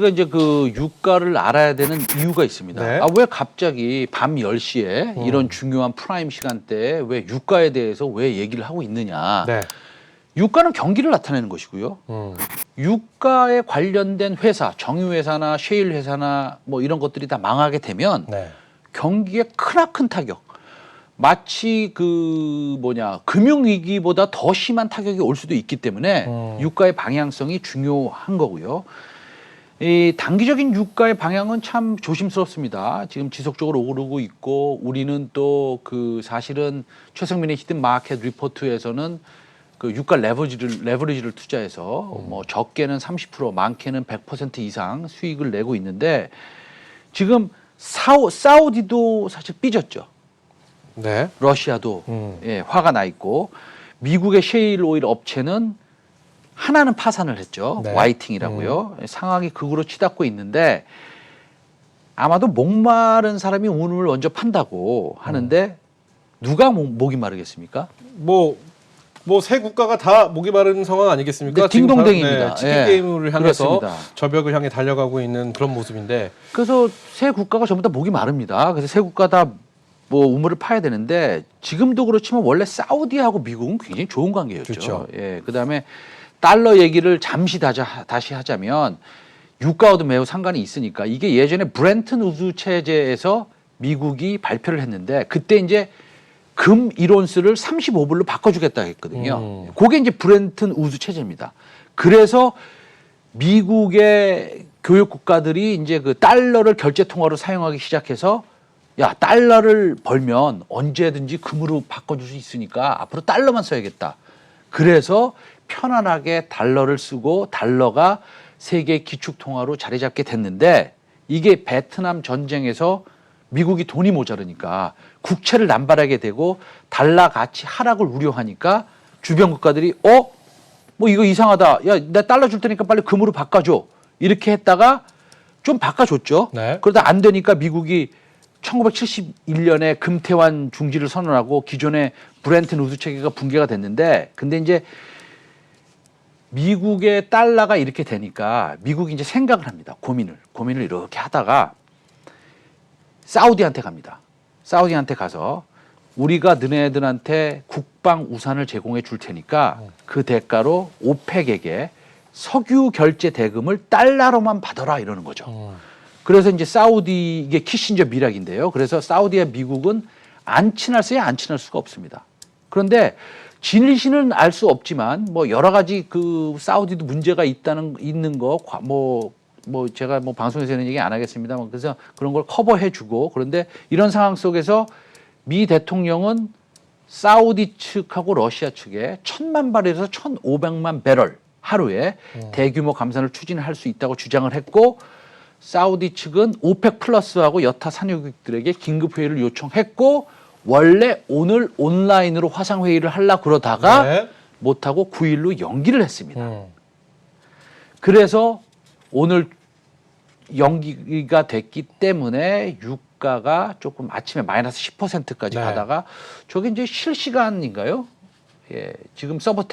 우리가 이제 그 유가를 알아야 되는 이유가 있습니다. 네. 왜 갑자기 밤 10시에 이런 중요한 프라임 시간대에 왜 유가에 대해서 왜 얘기를 하고 있느냐. 네. 유가는 경기를 나타내는 것이고요. 유가에 관련된 회사, 정유회사나 셰일 회사나 뭐 이런 것들이 다 망하게 되면 네. 경기에 크나큰 타격. 마치 금융위기보다 더 심한 타격이 올 수도 있기 때문에 유가의 방향성이 중요한 거고요. 이 단기적인 유가의 방향은 참 조심스럽습니다. 지금 지속적으로 오르고 있고 우리는 또 사실은 최성민의 히든 마켓 리포트에서는 그 유가 레버리지를 투자해서 뭐 적게는 30%, 많게는 100% 이상 수익을 내고 있는데 지금 사우디도 사실 삐졌죠. 네. 러시아도 화가 나 있고 미국의 셰일 오일 업체는 하나는 파산을 했죠. 네. 와이팅이라고요. 상황이 극으로 치닫고 있는데 아마도 목마른 사람이 운을 먼저 판다고 하는데 누가 목이 마르겠습니까? 세 국가가 다 목이 마른 상황 아니겠습니까? 네, 딩동댕입니다. 치킨 예, 게임을 향해서 그렇습니다. 절벽을 향해 달려가고 있는 그런 모습인데. 그래서 세 국가가 전부 다 목이 마릅니다. 그래서 세 국가 다 우물을 파야 되는데 지금도 그렇지만 원래 사우디하고 미국은 굉장히 좋은 관계였죠. 그렇죠. 예, 그다음에 달러 얘기를 잠시 다시 하자면 유가와도 매우 상관이 있으니까 이게 예전에 브렌튼 우드 체제에서 미국이 발표를 했는데 그때 이제 금 1온스를 35불로 바꿔주겠다 했거든요. 그게 이제 브렌튼 우드 체제입니다. 그래서 미국의 교육 국가들이 이제 그 달러를 결제 통화로 사용하기 시작해서 야, 달러를 벌면 언제든지 금으로 바꿔줄 수 있으니까 앞으로 달러만 써야겠다. 그래서 편안하게 달러를 쓰고 달러가 세계 기축통화로 자리 잡게 됐는데 이게 베트남 전쟁에서 미국이 돈이 모자르니까 국채를 남발하게 되고 달러 가치 하락을 우려하니까 주변 국가들이 이거 이상하다. 야, 나 달러 줄 테니까 빨리 금으로 바꿔줘. 이렇게 했다가 좀 바꿔줬죠. 네. 그러다 안 되니까 미국이 1971년에 금태환 중지를 선언하고 기존의 브렌튼 우드 체계가 붕괴가 됐는데 근데 이제 미국의 달러가 이렇게 되니까 미국이 이제 생각을 합니다. 고민을 이렇게 하다가 사우디한테 갑니다. 사우디한테 가서 우리가 너네들한테 국방 우산을 제공해 줄 테니까 그 대가로 오펙에게 석유 결제 대금을 달러로만 받아라 이러는 거죠. 그래서 이제 사우디 이게 키신저 밀락인데요. 그래서 사우디와 미국은 안 친할수야 안 친할 수가 없습니다. 그런데 진실은 알 수 없지만 뭐 여러 가지 그 사우디도 문제가 있는 거 제가 방송에서는 얘기 안 하겠습니다만 그래서 그런 걸 커버해주고 그런데 이런 상황 속에서 미 대통령은 사우디 측하고 러시아 측에 1,000만 발에서 1,500만 배럴 하루에 대규모 감산을 추진할 수 있다고 주장을 했고 사우디 측은 오펙 플러스하고 여타 산유국들에게 긴급 회의를 요청했고 원래 오늘 온라인으로 화상 회의를 하려고 그러다가 네. 못하고 9일로 연기를 했습니다. 그래서 오늘 연기가 됐기 때문에 유가가 조금 아침에 마이너스 10%까지 네. 가다가 저게 이제 실시간인가요? 예, 지금 서부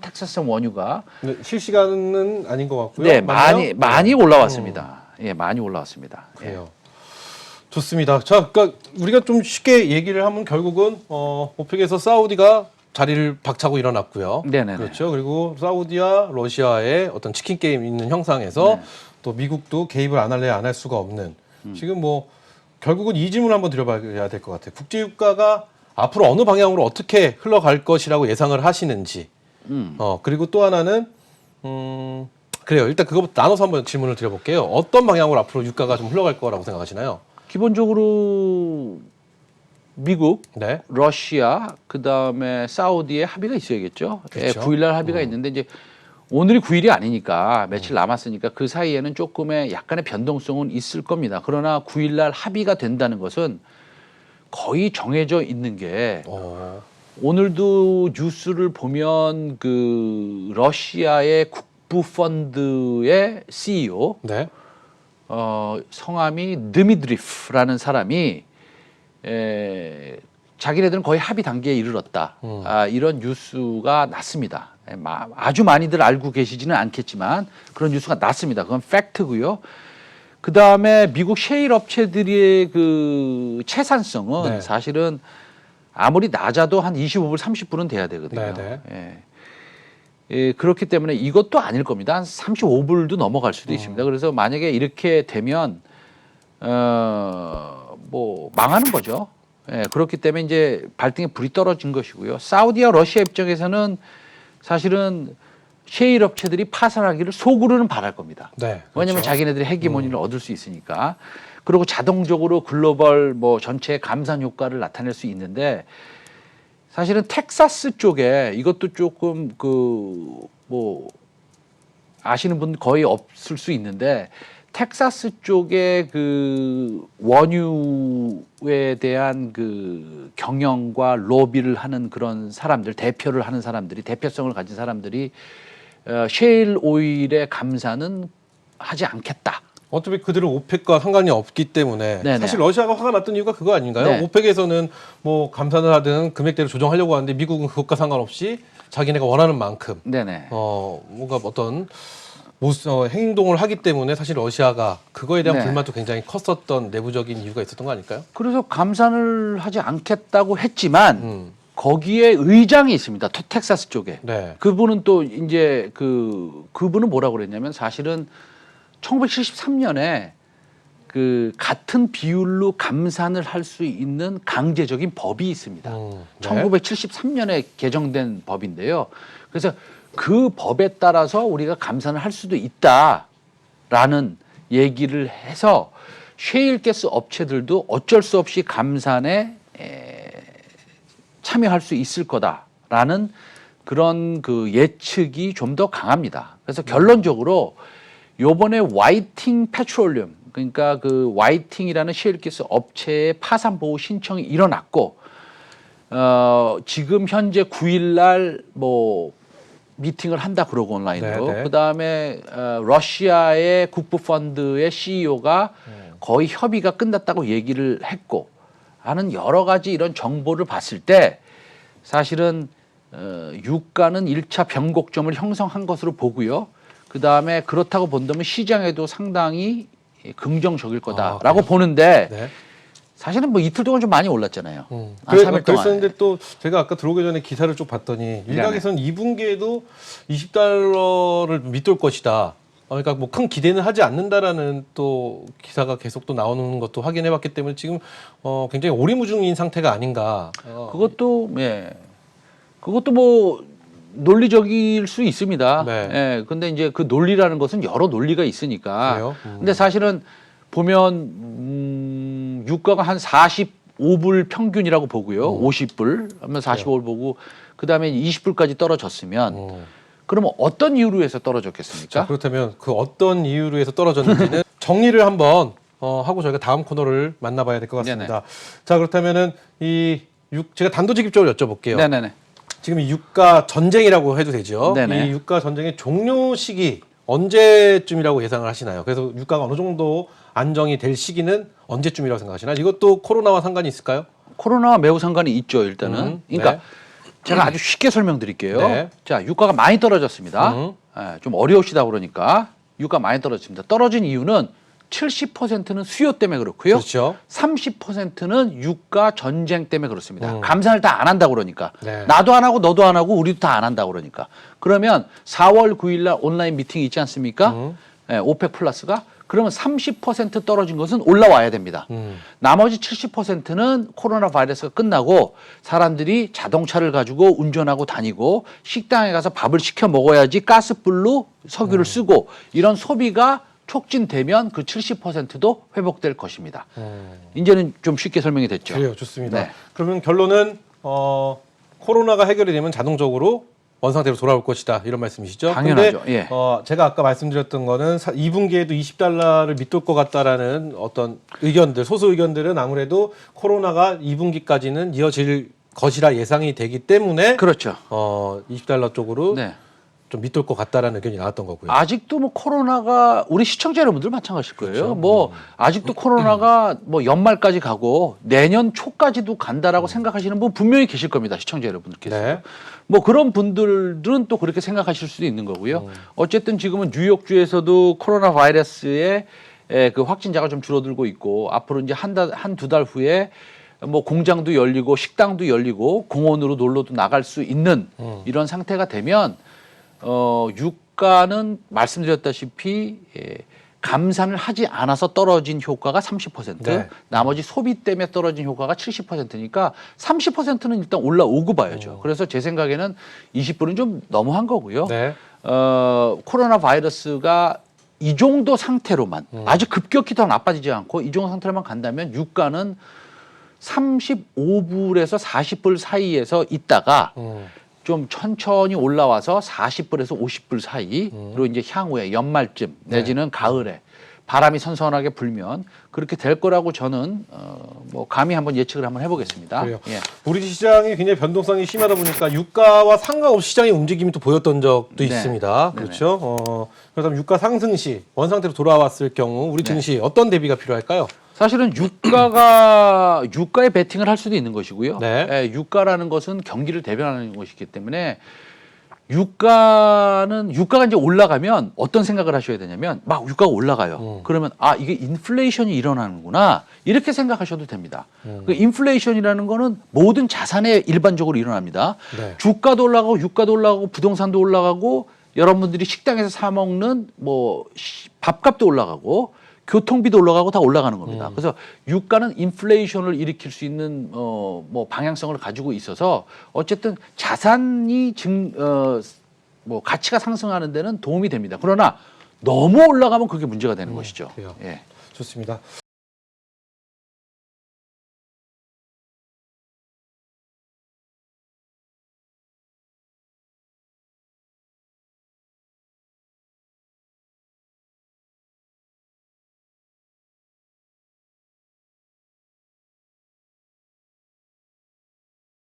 텍사스 원유가 실시간은 아닌 것 같고요. 네, 맞나요? 많이 올라왔습니다. 예, 많이 올라왔습니다. 그래요. 좋습니다. 자, 그러니까 우리가 좀 쉽게 얘기를 하면 결국은 오펙에서 사우디가 자리를 박차고 일어났고요. 네네네. 그렇죠. 그리고 사우디와 러시아의 어떤 치킨 게임 있는 형상에서 네. 또 미국도 개입을 안 할래 안 할 수가 없는 지금 결국은 이 질문을 한번 드려봐야 될 것 같아요. 국제유가가 앞으로 어느 방향으로 어떻게 흘러갈 것이라고 예상을 하시는지. 그리고 또 하나는 그래요. 일단 그거부터 나눠서 한번 질문을 드려볼게요. 어떤 방향으로 앞으로 유가가 좀 흘러갈 거라고 생각하시나요? 기본적으로 미국, 네. 러시아, 그다음에 사우디의 합의가 있어야겠죠. 그렇죠. 9일날 합의가 있는데 이제 오늘이 9일이 아니니까 며칠 남았으니까 그 사이에는 조금의 약간의 변동성은 있을 겁니다. 그러나 9일날 합의가 된다는 것은 거의 정해져 있는 게 오늘도 뉴스를 보면 그 러시아의 국부 펀드의 CEO 네. 성함이 드미드리프라는 사람이 자기네들은 거의 합의 단계에 이르렀다. 이런 뉴스가 났습니다. 아주 많이들 알고 계시지는 않겠지만 그런 뉴스가 났습니다. 그건 팩트고요. 그 다음에 미국 셰일 업체들의 그 채산성은 네. 사실은 아무리 낮아도 한 25불, 30불은 돼야 되거든요. 네, 예, 그렇기 때문에 이것도 아닐 겁니다. 한 35불도 넘어갈 수도 있습니다. 그래서 만약에 이렇게 되면 뭐 망하는 거죠. 예, 그렇기 때문에 이제 발등에 불이 떨어진 것이고요. 사우디와 러시아 입장에서는 사실은 셰일 업체들이 파산하기를 속으로는 바랄 겁니다. 네, 왜냐하면 그렇죠. 자기네들이 헤게모니를 얻을 수 있으니까. 그리고 자동적으로 글로벌 뭐 전체 감산 효과를 나타낼 수 있는데 사실은 텍사스 쪽에 이것도 조금 그 뭐 아시는 분 거의 없을 수 있는데 텍사스 쪽에 그 원유에 대한 그 경영과 로비를 하는 그런 사람들, 대표를 하는 사람들이, 대표성을 가진 사람들이 셰일 오일의 감산은 하지 않겠다. 어차피 그들은 오펙과 상관이 없기 때문에 네네. 사실 러시아가 화가 났던 이유가 그거 아닌가요? 네. 오펙에서는 뭐 감산을 하든 금액대로 조정하려고 하는데 미국은 그것과 상관없이 자기네가 원하는 만큼 네네. 뭔가 어떤 행동을 하기 때문에 사실 러시아가 그거에 대한 네. 불만도 굉장히 컸었던 내부적인 이유가 있었던 거 아닐까요? 그래서 감산을 하지 않겠다고 했지만 음. 거기에 의장이 있습니다. 텍사스 쪽에. 네. 그분은 또 이제 그분은 뭐라고 그랬냐면 사실은 1973년에 그 같은 비율로 감산을 할 수 있는 강제적인 법이 있습니다. 네. 1973년에 개정된 법인데요. 그래서 그 법에 따라서 우리가 감산을 할 수도 있다라는 얘기를 해서 셰일가스 업체들도 어쩔 수 없이 감산에 참여할 수 있을 거다라는 그런 그 예측이 좀 더 강합니다. 그래서 결론적으로 요번에 와이팅 페트롤리움 그러니까 그 와이팅이라는 셰일가스 업체의 파산 보호 신청이 일어났고 지금 현재 9일 날뭐 미팅을 한다 그러고 온라인으로 네네. 그다음에 러시아의 국부 펀드의 CEO가 거의 협의가 끝났다고 얘기를 했고 하는 여러 가지 이런 정보를 봤을 때 사실은 유가는 1차 변곡점을 형성한 것으로 보고요. 그다음에 그렇다고 본다면 시장에도 상당히 긍정적일 거다라고 보는데 네. 사실은 뭐 이틀 동안 좀 많이 올랐잖아요. 한 그래, 3일 동안. 그랬었는데 또 제가 아까 들어오기 전에 기사를 쭉 봤더니 일각에서는 2분기에도 20달러를 밑돌 것이다. 그러니까 뭐 큰 기대는 하지 않는다라는 또 기사가 계속 또 나오는 것도 확인해봤기 때문에 지금 굉장히 오리무중인 상태가 아닌가. 그것도 그것도 뭐 논리적일 수 있습니다. 네. 예. 근데 이제 그 논리라는 것은 여러 논리가 있으니까. 그래요? 근데 사실은 보면 유가가 한 45불 평균이라고 보고요. 50불 하면 45불 보고 그다음에 20불까지 떨어졌으면 그러면 어떤 이유로 해서 떨어졌겠습니까? 자, 그렇다면 그 어떤 이유로 해서 떨어졌는지는 정리를 한번 하고 저희가 다음 코너를 만나봐야 될 것 같습니다. 네네. 자, 그렇다면은 제가 단도직입적으로 여쭤볼게요. 네네네. 지금 이 유가 전쟁이라고 해도 되죠. 네네. 이 유가 전쟁의 종료 시기 언제쯤이라고 예상을 하시나요? 그래서 유가가 어느 정도 안정이 될 시기는 언제쯤이라고 생각하시나요? 이것도 코로나와 상관이 있을까요? 코로나와 매우 상관이 있죠, 일단은. 그러니까 네. 제가 아주 쉽게 설명드릴게요. 네. 자, 유가가 많이 떨어졌습니다. 좀 어려우시다 그러니까 유가 많이 떨어졌습니다. 떨어진 이유는 70%는 수요 때문에 그렇고요. 그렇죠. 30%는 유가 전쟁 때문에 그렇습니다. 감산을 다 안 한다고 그러니까. 네. 나도 안 하고 너도 안 하고 우리도 다 안 한다고 그러니까. 그러면 4월 9일 날 온라인 미팅이 있지 않습니까? 오펙 플러스가. 그러면 30% 떨어진 것은 올라와야 됩니다. 나머지 70%는 코로나 바이러스가 끝나고 사람들이 자동차를 가지고 운전하고 다니고 식당에 가서 밥을 시켜 먹어야지 가스불로 석유를 쓰고 이런 소비가 촉진되면 그 70%도 회복될 것입니다. 이제는 좀 쉽게 설명이 됐죠. 그래요, 좋습니다. 네. 그러면 결론은 코로나가 해결이 되면 자동적으로 원상태로 돌아올 것이다 이런 말씀이시죠? 당연하죠. 근데 예. 제가 아까 말씀드렸던 거는 2분기에도 20달러를 밑돌 것 같다라는 어떤 의견들, 소수 의견들은 아무래도 코로나가 2분기까지는 이어질 것이라 예상이 되기 때문에 그렇죠. 20달러 쪽으로 네. 좀 밑돌 것 같다라는 의견이 나왔던 거고요. 아직도 뭐 코로나가 우리 시청자 여러분들 마찬가지일 거예요. 그렇죠. 뭐 아직도 코로나가 뭐 연말까지 가고 내년 초까지도 간다라고 생각하시는 분 분명히 계실 겁니다. 시청자 여러분들께서. 네. 뭐 그런 분들은 또 그렇게 생각하실 수도 있는 거고요. 어쨌든 지금은 뉴욕주에서도 코로나 바이러스의 그 확진자가 좀 줄어들고 있고 앞으로 이제 한두 달 후에 뭐 공장도 열리고 식당도 열리고 공원으로 놀러도 나갈 수 있는 이런 상태가 되면 유가는 말씀드렸다시피 감산을 하지 않아서 떨어진 효과가 30%, 네. 나머지 소비 때문에 떨어진 효과가 70%니까 30%는 일단 올라오고 봐야죠. 그래서 제 생각에는 20%는 좀 너무한 거고요. 네. 코로나 바이러스가 이 정도 상태로만 아주 급격히 더 나빠지지 않고 이 정도 상태로만 간다면 유가는 35불에서 40불 사이에서 있다가 좀 천천히 올라와서 40불에서 50불 사이로 이제 향후에 연말쯤 내지는 가을에 바람이 선선하게 불면 그렇게 될 거라고 저는 뭐 감히 한번 예측을 한번 해보겠습니다. 그래요. 예. 우리 시장이 굉장히 변동성이 심하다 보니까 유가와 상관없이 시장의 움직임이 또 보였던 적도 네. 있습니다. 네네. 그렇죠. 그렇다면 유가 상승 시 원상태로 돌아왔을 경우 우리 증시 어떤 대비가 필요할까요? 사실은 유가에 베팅을 할 수도 있는 것이고요. 네. 예, 유가라는 것은 경기를 대변하는 것이기 때문에 유가가 이제 올라가면 어떤 생각을 하셔야 되냐면 막 유가가 올라가요. 그러면 아 이게 인플레이션이 일어나는구나 이렇게 생각하셔도 됩니다. 그 인플레이션이라는 거는 모든 자산에 일반적으로 일어납니다. 네. 주가도 올라가고 유가도 올라가고 부동산도 올라가고 여러분들이 식당에서 사 먹는 뭐 밥값도 올라가고 교통비도 올라가고 다 올라가는 겁니다. 그래서 유가는 인플레이션을 일으킬 수 있는 뭐 방향성을 가지고 있어서 어쨌든 자산이 뭐 가치가 상승하는 데는 도움이 됩니다. 그러나 너무 올라가면 그게 문제가 되는 것이죠. 그래요. 예. 좋습니다.